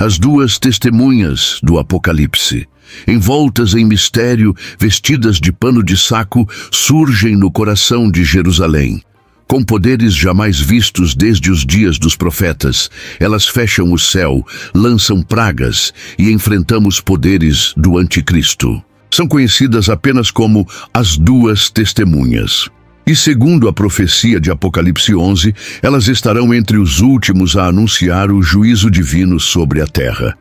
As duas testemunhas do Apocalipse, envoltas em mistério, vestidas de pano de saco, surgem no coração de Jerusalém. Com poderes jamais vistos desde os dias dos profetas, elas fecham o céu, lançam pragas e enfrentamos poderes do anticristo. São conhecidas apenas como as duas testemunhas. E segundo a profecia de Apocalipse 11, elas estarão entre os últimos a anunciar o juízo divino sobre a terra.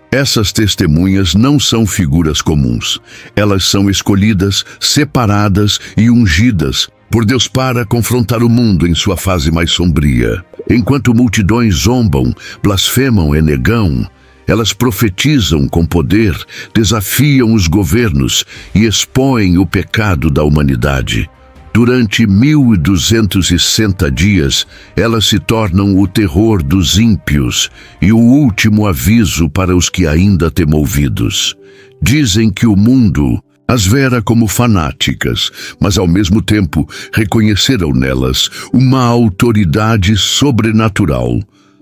Essas testemunhas não são figuras comuns. Elas são escolhidas, separadas e ungidas por Deus para confrontar o mundo em sua fase mais sombria. Enquanto multidões zombam, blasfemam e negam, elas profetizam com poder, desafiam os governos e expõem o pecado da humanidade. Durante 1260 dias, elas se tornam o terror dos ímpios e o último aviso para os que ainda têm ouvidos. Dizem que o mundo as vera como fanáticas, mas ao mesmo tempo reconheceram nelas uma autoridade sobrenatural.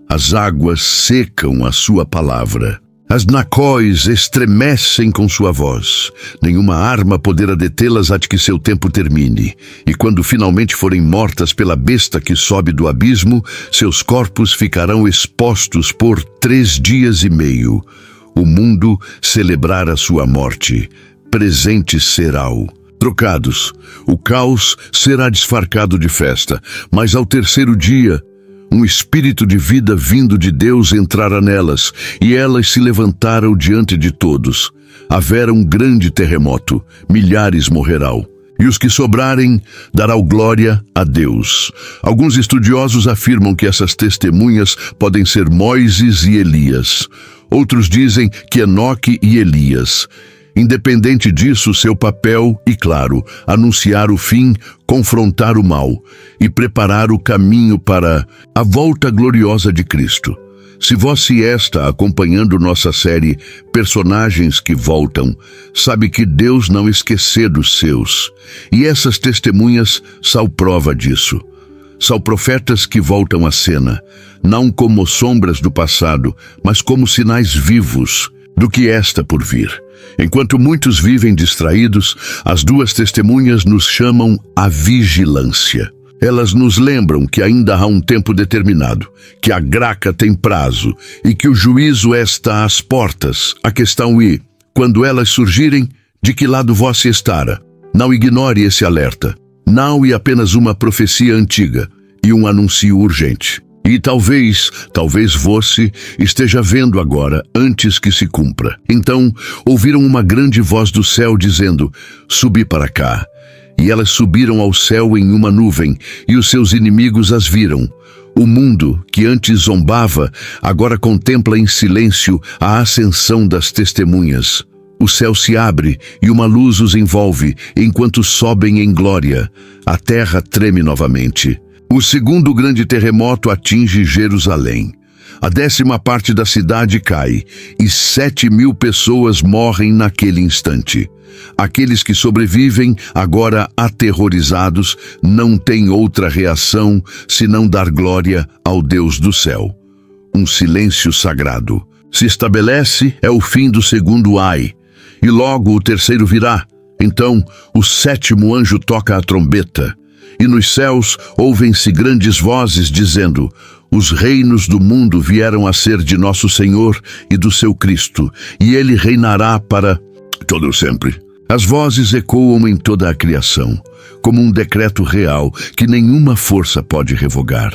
As águas secam a sua palavra. As nacóis estremecem com sua voz. Nenhuma arma poderá detê-las até que seu tempo termine. E quando finalmente forem mortas pela besta que sobe do abismo, seus corpos ficarão expostos por 3 dias e meio. O mundo celebrará sua morte. Presente serão. Trocados, o caos será disfarçado de festa, mas ao terceiro dia, um espírito de vida vindo de Deus entrara nelas, e elas se levantaram diante de todos. Haverá um grande terremoto, milhares morrerão, e os que sobrarem darão glória a Deus. Alguns estudiosos afirmam que essas testemunhas podem ser Moisés e Elias. Outros dizem que Enoque e Elias. Independente disso, seu papel, e claro, anunciar o fim, confrontar o mal e preparar o caminho para a volta gloriosa de Cristo. Se você está acompanhando nossa série Personagens que Voltam, sabe que Deus não esqueceu dos seus. E essas testemunhas são prova disso. São profetas que voltam à cena, não como sombras do passado, mas como sinais vivos do que está por vir. Enquanto muitos vivem distraídos, as duas testemunhas nos chamam à vigilância. Elas nos lembram que ainda há um tempo determinado, que a graça tem prazo e que o juízo está às portas. A questão é, quando elas surgirem, de que lado você estará? Não ignore esse alerta. Não é apenas uma profecia antiga e um anúncio urgente. E talvez você esteja vendo agora, antes que se cumpra. Então, ouviram uma grande voz do céu dizendo, subi para cá. E elas subiram ao céu em uma nuvem, e os seus inimigos as viram. O mundo, que antes zombava, agora contempla em silêncio a ascensão das testemunhas. O céu se abre e uma luz os envolve, enquanto sobem em glória. A terra treme novamente. O segundo grande terremoto atinge Jerusalém. A 10ª parte da cidade cai, e 7.000 pessoas morrem naquele instante. Aqueles que sobrevivem, agora aterrorizados, não têm outra reação senão dar glória ao Deus do céu. Um silêncio sagrado se estabelece, é o fim do segundo ai, e logo o terceiro virá. Então, o 7º anjo toca a trombeta. E nos céus ouvem-se grandes vozes dizendo, os reinos do mundo vieram a ser de nosso Senhor e do seu Cristo, e ele reinará para todo sempre. As vozes ecoam em toda a criação, como um decreto real que nenhuma força pode revogar.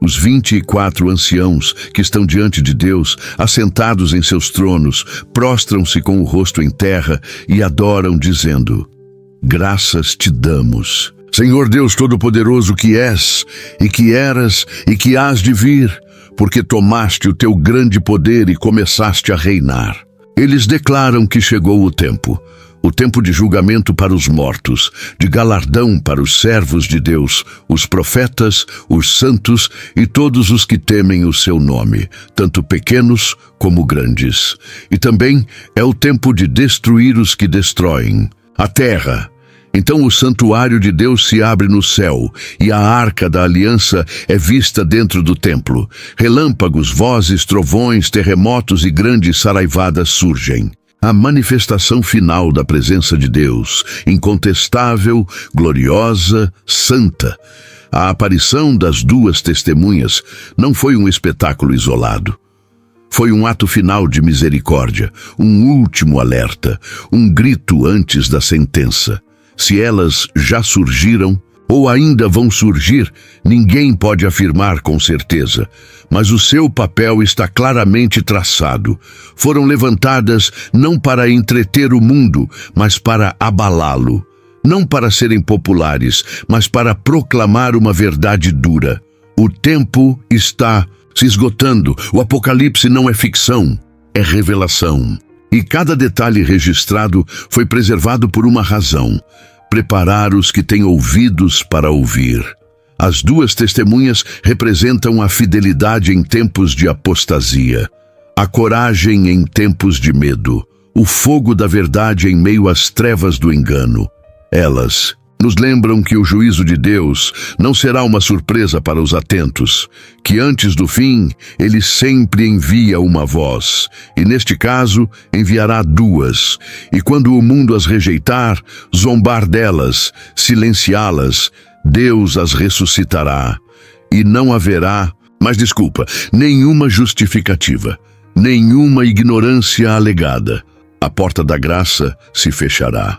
Os 24 anciãos que estão diante de Deus, assentados em seus tronos, prostram-se com o rosto em terra e adoram, dizendo, graças te damos, Senhor Deus Todo-Poderoso que és, e que eras, e que hás de vir, porque tomaste o teu grande poder e começaste a reinar. Eles declaram que chegou o tempo de julgamento para os mortos, de galardão para os servos de Deus, os profetas, os santos e todos os que temem o seu nome, tanto pequenos como grandes. E também é o tempo de destruir os que destroem. A terra Então o santuário de Deus se abre no céu, e a arca da aliança é vista dentro do templo. Relâmpagos, vozes, trovões, terremotos e grandes saraivadas surgem. A manifestação final da presença de Deus, incontestável, gloriosa, santa. A aparição das duas testemunhas não foi um espetáculo isolado. Foi um ato final de misericórdia, um último alerta, um grito antes da sentença. Se elas já surgiram ou ainda vão surgir, ninguém pode afirmar com certeza, mas o seu papel está claramente traçado. Foram levantadas não para entreter o mundo, mas para abalá-lo. Não para serem populares, mas para proclamar uma verdade dura. O tempo está se esgotando. O Apocalipse não é ficção, é revelação. E cada detalhe registrado foi preservado por uma razão: preparar os que têm ouvidos para ouvir. As duas testemunhas representam a fidelidade em tempos de apostasia, a coragem em tempos de medo, o fogo da verdade em meio às trevas do engano. Elas nos lembram que o juízo de Deus não será uma surpresa para os atentos, que antes do fim ele sempre envia uma voz, e neste caso enviará duas, e quando o mundo as rejeitar, zombar delas, silenciá-las, Deus as ressuscitará, e não haverá, nenhuma justificativa, nenhuma ignorância alegada. A porta da graça se fechará.